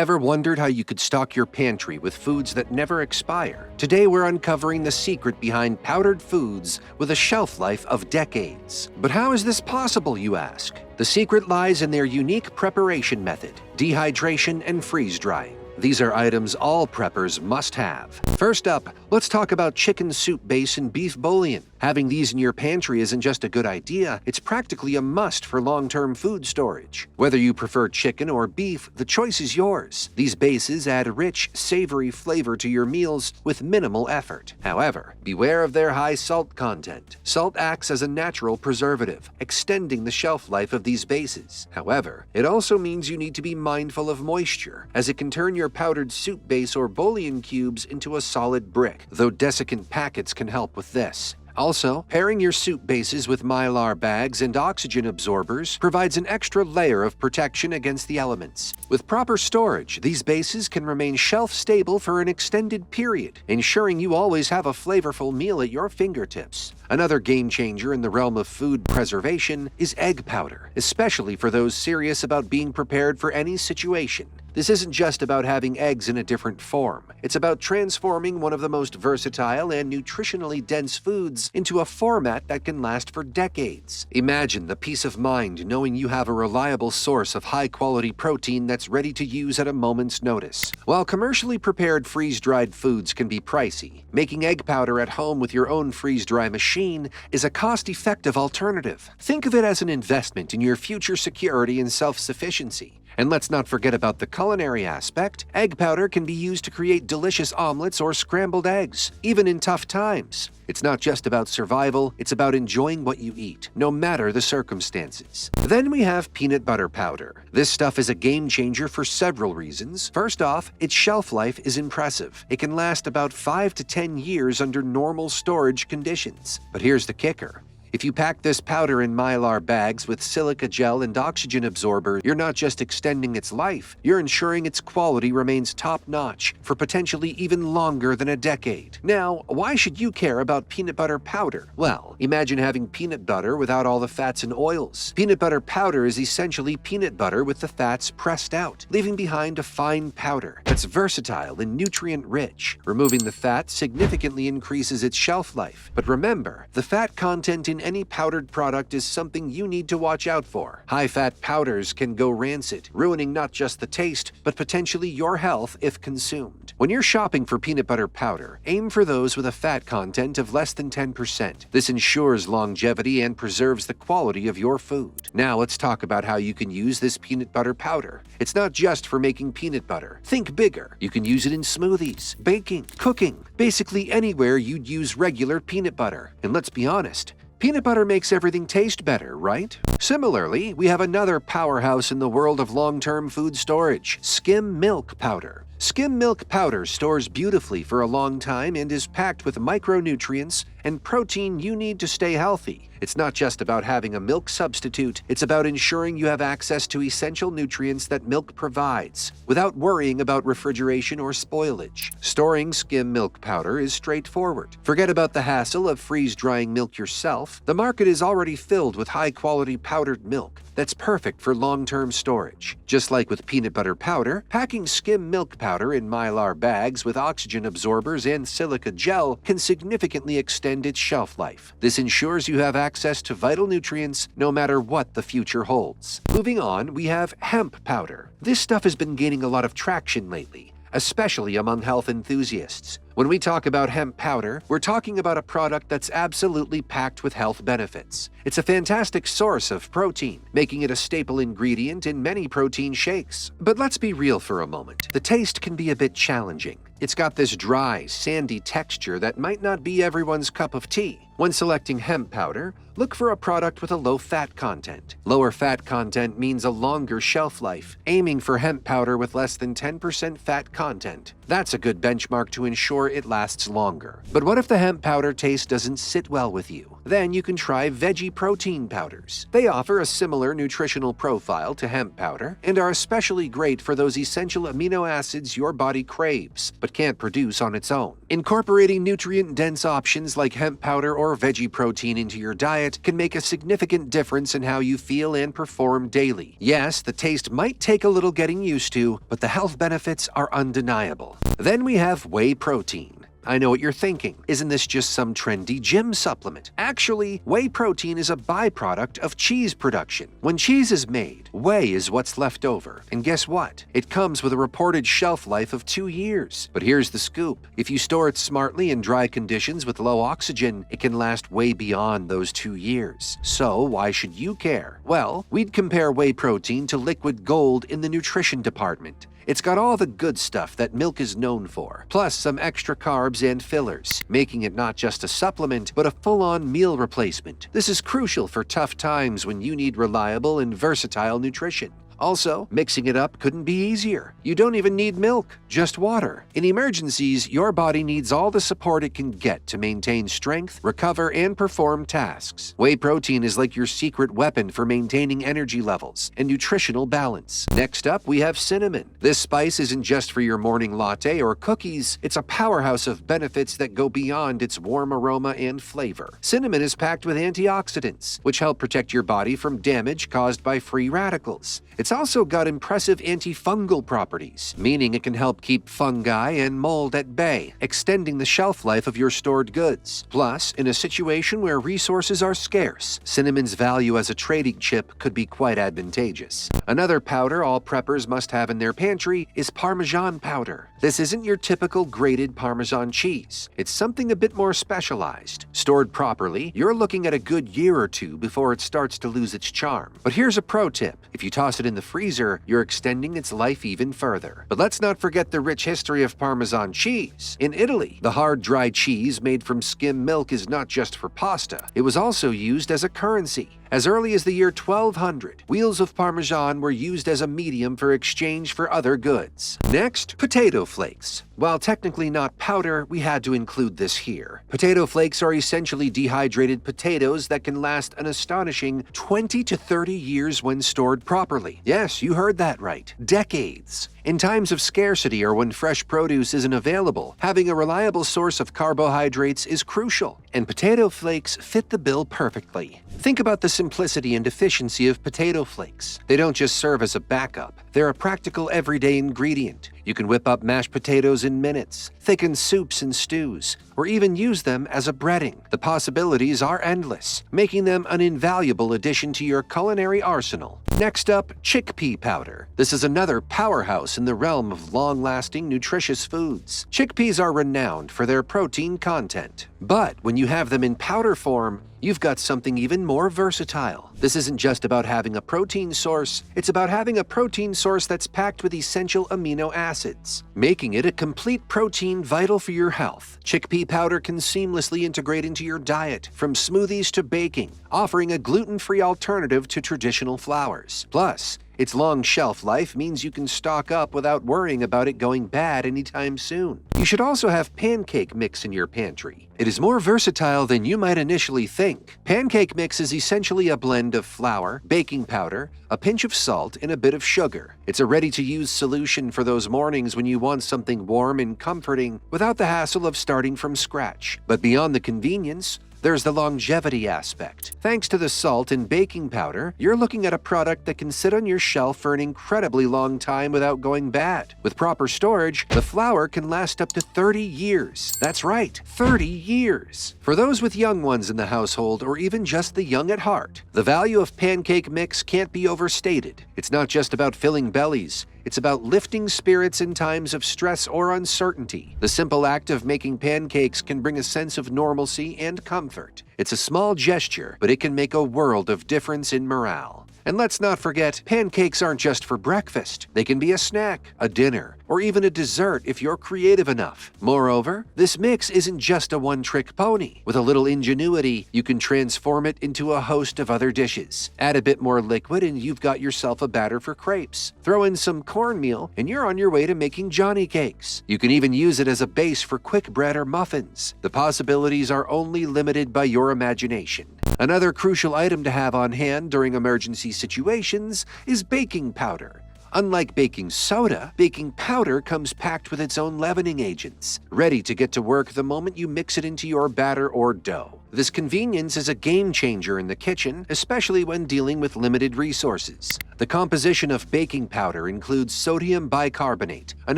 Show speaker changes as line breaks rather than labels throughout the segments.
Ever wondered how you could stock your pantry with foods that never expire? Today we're uncovering the secret behind powdered foods with a shelf life of decades. But how is this possible, you ask? The secret lies in their unique preparation method: dehydration and freeze drying. These are items all preppers must have. First up, let's talk about chicken soup base and beef bouillon. Having these in your pantry isn't just a good idea, it's practically a must for long-term food storage. Whether you prefer chicken or beef, the choice is yours. These bases add a rich, savory flavor to your meals with minimal effort. However, beware of their high salt content. Salt acts as a natural preservative, extending the shelf life of these bases. However, it also means you need to be mindful of moisture, as it can turn your powdered soup base or bouillon cubes into a solid brick, though desiccant packets can help with this. Also, pairing your soup bases with Mylar bags and oxygen absorbers provides an extra layer of protection against the elements. With proper storage, these bases can remain shelf-stable for an extended period, ensuring you always have a flavorful meal at your fingertips. Another game-changer in the realm of food preservation is egg powder, especially for those serious about being prepared for any situation. This isn't just about having eggs in a different form. It's about transforming one of the most versatile and nutritionally dense foods into a format that can last for decades. Imagine the peace of mind knowing you have a reliable source of high-quality protein that's ready to use at a moment's notice. While commercially prepared freeze-dried foods can be pricey, making egg powder at home with your own freeze-dry machine is a cost-effective alternative. Think of it as an investment in your future security and self-sufficiency. And let's not forget about the culinary aspect. Egg powder can be used to create delicious omelets or scrambled eggs, even in tough times. It's not just about survival, it's about enjoying what you eat, no matter the circumstances. Then we have peanut butter powder. This stuff is a game changer for several reasons. First off, its shelf life is impressive. It can last about 5 to 10 years under normal storage conditions. But here's the kicker. If you pack this powder in Mylar bags with silica gel and oxygen absorber, you're not just extending its life, you're ensuring its quality remains top-notch for potentially even longer than a decade. Now, why should you care about peanut butter powder? Well, imagine having peanut butter without all the fats and oils. Peanut butter powder is essentially peanut butter with the fats pressed out, leaving behind a fine powder that's versatile and nutrient-rich. Removing the fat significantly increases its shelf life. But remember, the fat content in any powdered product is something you need to watch out for. High-fat powders can go rancid, ruining not just the taste, but potentially your health if consumed. When you're shopping for peanut butter powder, aim for those with a fat content of less than 10%. This ensures longevity and preserves the quality of your food. Now let's talk about how you can use this peanut butter powder. It's not just for making peanut butter. Think bigger. You can use it in smoothies, baking, cooking, basically anywhere you'd use regular peanut butter. And let's be honest, peanut butter makes everything taste better, right? Similarly, we have another powerhouse in the world of long-term food storage: skim milk powder. Skim milk powder stores beautifully for a long time and is packed with micronutrients and protein you need to stay healthy. It's not just about having a milk substitute, it's about ensuring you have access to essential nutrients that milk provides, without worrying about refrigeration or spoilage. Storing skim milk powder is straightforward. Forget about the hassle of freeze-drying milk yourself. The market is already filled with high-quality powdered milk that's perfect for long-term storage. Just like with peanut butter powder, packing skim milk powder in Mylar bags with oxygen absorbers and silica gel can significantly extend its shelf life. This ensures you have access to vital nutrients no matter what the future holds. Moving on, we have hemp powder. This stuff has been gaining a lot of traction lately, especially among health enthusiasts. When we talk about hemp powder, we're talking about a product that's absolutely packed with health benefits. It's a fantastic source of protein, making it a staple ingredient in many protein shakes. But let's be real for a moment. The taste can be a bit challenging. It's got this dry, sandy texture that might not be everyone's cup of tea. When selecting hemp powder, look for a product with a low fat content. Lower fat content means a longer shelf life, aiming for hemp powder with less than 10% fat content. That's a good benchmark to ensure it lasts longer. But what if the hemp powder taste doesn't sit well with you? Then you can try veggie protein powders. They offer a similar nutritional profile to hemp powder and are especially great for those essential amino acids your body craves but can't produce on its own. Incorporating nutrient-dense options like hemp powder or veggie protein into your diet can make a significant difference in how you feel and perform daily. Yes, the taste might take a little getting used to, but the health benefits are undeniable. Then we have whey protein. I know what you're thinking. Isn't this just some trendy gym supplement? Actually, whey protein is a byproduct of cheese production. When cheese is made, whey is what's left over. And guess what? It comes with a reported shelf life of 2 years. But here's the scoop. If you store it smartly in dry conditions with low oxygen, it can last way beyond those 2 years. So why should you care? Well, we'd compare whey protein to liquid gold in the nutrition department. It's got all the good stuff that milk is known for, plus some extra carbs and fillers, making it not just a supplement, but a full-on meal replacement. This is crucial for tough times when you need reliable and versatile nutrition. Also, mixing it up couldn't be easier. You don't even need milk, just water. In emergencies, your body needs all the support it can get to maintain strength, recover, and perform tasks. Whey protein is like your secret weapon for maintaining energy levels and nutritional balance. Next up, we have cinnamon. This spice isn't just for your morning latte or cookies. It's a powerhouse of benefits that go beyond its warm aroma and flavor. Cinnamon is packed with antioxidants, which help protect your body from damage caused by free radicals. It's also got impressive antifungal properties, meaning it can help keep fungi and mold at bay, extending the shelf life of your stored goods. Plus, in a situation where resources are scarce, cinnamon's value as a trading chip could be quite advantageous. Another powder all preppers must have in their pantry is Parmesan powder. This isn't your typical grated Parmesan cheese. It's something a bit more specialized. Stored properly, you're looking at a good year or two before it starts to lose its charm. But here's a pro tip. If you toss it in the freezer, you're extending its life even further. But let's not forget the rich history of Parmesan cheese. In Italy, the hard, dry cheese made from skim milk is not just for pasta. It was also used as a currency. As early as the year 1200, wheels of Parmesan were used as a medium for exchange for other goods. Next, potato flakes. While technically not powder, we had to include this here. Potato flakes are essentially dehydrated potatoes that can last an astonishing 20 to 30 years when stored properly. Yes, you heard that right. Decades. In times of scarcity or when fresh produce isn't available, having a reliable source of carbohydrates is crucial, and potato flakes fit the bill perfectly. Think about the simplicity and efficiency of potato flakes. They don't just serve as a backup. They're a practical everyday ingredient. You can whip up mashed potatoes in minutes, thicken soups and stews, or even use them as a breading. The possibilities are endless, making them an invaluable addition to your culinary arsenal. Next up, chickpea powder. This is another powerhouse in the realm of long-lasting, nutritious foods. Chickpeas are renowned for their protein content. But when you have them in powder form, you've got something even more versatile. This isn't just about having a protein source, it's about having a protein source that's packed with essential amino acids, making it a complete protein vital for your health. Chickpea powder can seamlessly integrate into your diet, from smoothies to baking, offering a gluten-free alternative to traditional flours. Plus, its long shelf life means you can stock up without worrying about it going bad anytime soon. You should also have pancake mix in your pantry. It is more versatile than you might initially think. Pancake mix is essentially a blend of flour, baking powder, a pinch of salt, and a bit of sugar. It's a ready-to-use solution for those mornings when you want something warm and comforting without the hassle of starting from scratch. But beyond the convenience, there's the longevity aspect. Thanks to the salt and baking powder, you're looking at a product that can sit on your shelf for an incredibly long time without going bad. With proper storage, the flour can last up to 30 years. That's right, 30 years. For those with young ones in the household or even just the young at heart, the value of pancake mix can't be overstated. It's not just about filling bellies. It's about lifting spirits in times of stress or uncertainty. The simple act of making pancakes can bring a sense of normalcy and comfort. It's a small gesture, but it can make a world of difference in morale. And let's not forget, pancakes aren't just for breakfast. They can be a snack, a dinner, or even a dessert if you're creative enough. Moreover, this mix isn't just a one-trick pony. With a little ingenuity, you can transform it into a host of other dishes. Add a bit more liquid and you've got yourself a batter for crepes. Throw in some cornmeal and you're on your way to making Johnny cakes. You can even use it as a base for quick bread or muffins. The possibilities are only limited by your imagination. Another crucial item to have on hand during emergency situations is baking powder. Unlike baking soda, baking powder comes packed with its own leavening agents, ready to get to work the moment you mix it into your batter or dough. This convenience is a game changer in the kitchen, especially when dealing with limited resources. The composition of baking powder includes sodium bicarbonate, an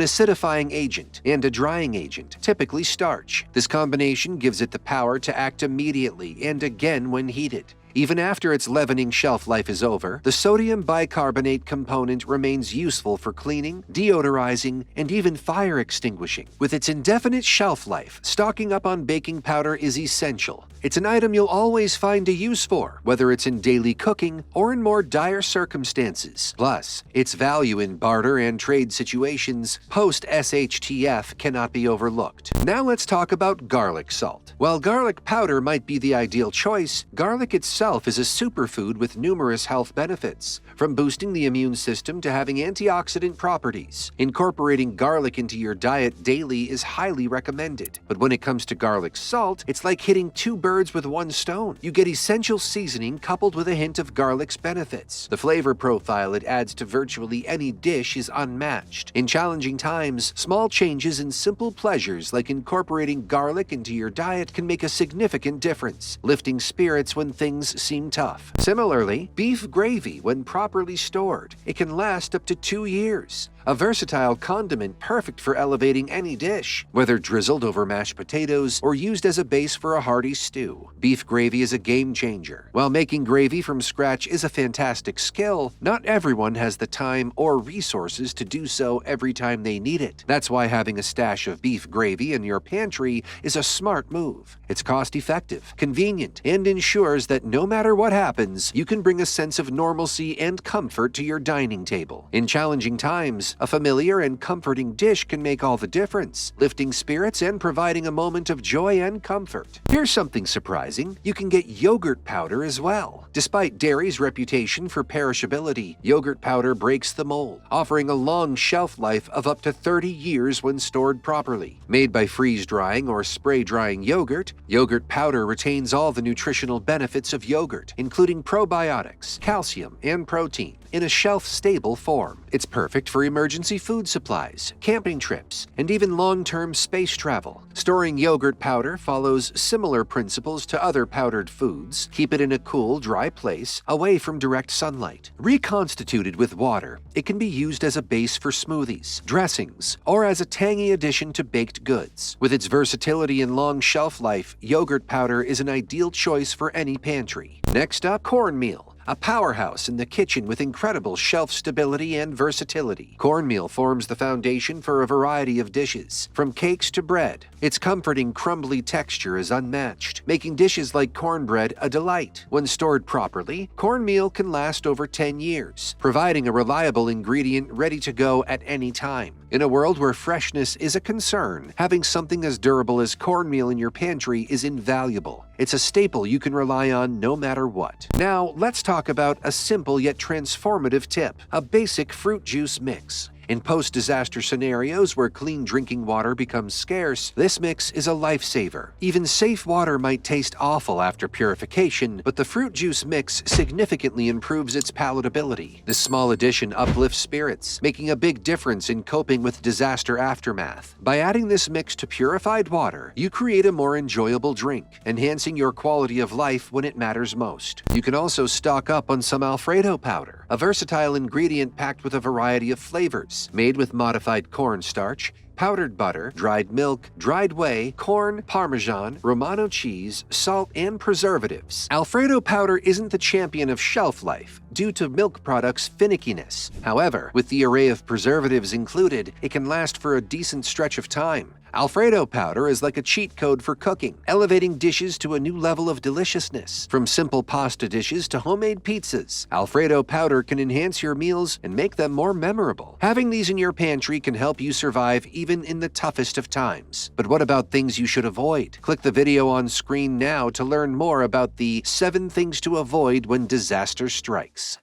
acidifying agent, and a drying agent, typically starch. This combination gives it the power to act immediately and again when heated. Even after its leavening shelf life is over, the sodium bicarbonate component remains useful for cleaning, deodorizing, and even fire extinguishing. With its indefinite shelf life, stocking up on baking powder is essential. It's an item you'll always find a use for, whether it's in daily cooking or in more dire circumstances. Plus, its value in barter and trade situations post-SHTF cannot be overlooked. Now let's talk about garlic salt. While garlic powder might be the ideal choice, garlic itself is a superfood with numerous health benefits, from boosting the immune system to having antioxidant properties. Incorporating garlic into your diet daily is highly recommended. But when it comes to garlic salt, it's like hitting two birds with one stone. You get essential seasoning coupled with a hint of garlic's benefits. The flavor profile it adds to virtually any dish is unmatched. In challenging times, small changes and simple pleasures like incorporating garlic into your diet can make a significant difference, lifting spirits when things seem tough. Similarly, beef gravy, when properly stored, it can last up to 2 years. A versatile condiment perfect for elevating any dish, whether drizzled over mashed potatoes or used as a base for a hearty stew. Beef gravy is a game changer. While making gravy from scratch is a fantastic skill, not everyone has the time or resources to do so every time they need it. That's why having a stash of beef gravy in your pantry is a smart move. It's cost-effective, convenient, and ensures that no matter what happens, you can bring a sense of normalcy and comfort to your dining table. In challenging times, a familiar and comforting dish can make all the difference, lifting spirits and providing a moment of joy and comfort. Here's something surprising: you can get yogurt powder as well. Despite dairy's reputation for perishability, yogurt powder breaks the mold, offering a long shelf life of up to 30 years when stored properly. Made by freeze-drying or spray-drying yogurt, yogurt powder retains all the nutritional benefits of yogurt, including probiotics, calcium, and protein, in a shelf-stable form. It's perfect for emergency food supplies, camping trips, and even long-term space travel. Storing yogurt powder follows similar principles to other powdered foods. Keep it in a cool, dry place, away from direct sunlight. Reconstituted with water, it can be used as a base for smoothies, dressings, or as a tangy addition to baked goods. With its versatility and long shelf life, yogurt powder is an ideal choice for any pantry. Next up, cornmeal. A powerhouse in the kitchen with incredible shelf stability and versatility. Cornmeal forms the foundation for a variety of dishes, from cakes to bread. Its comforting, crumbly texture is unmatched, making dishes like cornbread a delight. When stored properly, cornmeal can last over 10 years, providing a reliable ingredient ready to go at any time. In a world where freshness is a concern, having something as durable as cornmeal in your pantry is invaluable. It's a staple you can rely on no matter what. Now, let's talk about a simple yet transformative tip: a basic fruit juice mix. In post-disaster scenarios where clean drinking water becomes scarce, this mix is a lifesaver. Even safe water might taste awful after purification, but the fruit juice mix significantly improves its palatability. This small addition uplifts spirits, making a big difference in coping with disaster aftermath. By adding this mix to purified water, you create a more enjoyable drink, enhancing your quality of life when it matters most. You can also stock up on some Alfredo powder, a versatile ingredient packed with a variety of flavors. Made with modified cornstarch, powdered butter, dried milk, dried whey, corn, Parmesan, Romano cheese, salt, and preservatives. Alfredo powder isn't the champion of shelf life due to milk products' finickiness. However, with the array of preservatives included, it can last for a decent stretch of time. Alfredo powder is like a cheat code for cooking, elevating dishes to a new level of deliciousness. From simple pasta dishes to homemade pizzas, Alfredo powder can enhance your meals and make them more memorable. Having these in your pantry can help you survive even in the toughest of times. But what about things you should avoid? Click the video on screen now to learn more about the 7 things to avoid when disaster strikes.